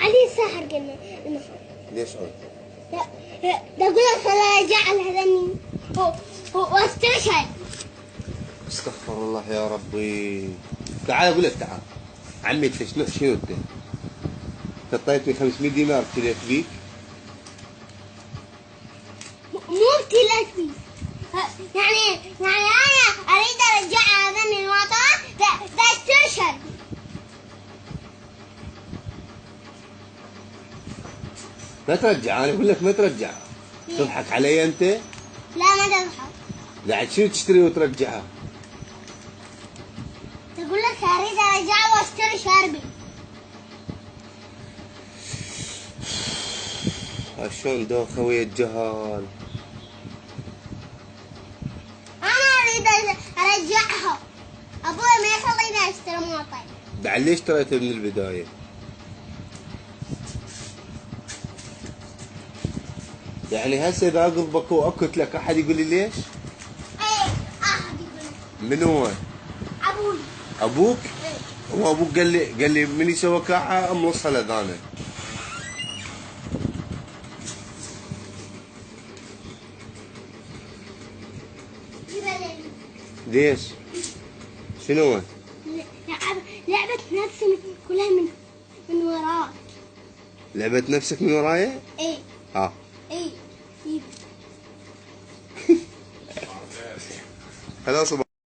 علي ساحر قلنا المفروض. ليش قلت؟ ده اقول لك رجع هذني هو استشهد. استغفر الله يا ربي. تعال اقول لك تعال. عمي انت شنو انت؟ اعطيتني 500 دينار ابتليت بيك؟ مو ابتليت بيك. يعني انا اريد ارجع هذني الوطن ده استشهد. ما ترجع، انا اقول لك ما ترجع. تضحك علي انت؟ لا ما تضحك. قاعد شنو تشتري وترجعها؟ تقول لك اريد ارجع واشتري شاربي. شلون دوخه ويا الجهال. انا اريد ارجعها. ابوي ما يخليني اشتري موطن. بعد ليش اشتريته من البدايه؟ يعني هسه اذا اقلبك واكت لك احد يقول لي ليش؟ ايه احد يقول لي. من هو؟ ابوي. ابوك؟ ايه. هو ابوك قال لي من يسوى كعه املصها الاذانه. ليش؟ شنو هو؟ لعبة نفسي كلها من وراك. لعبة نفسك من ورايا؟ ايه. ها. ايه. خلاص.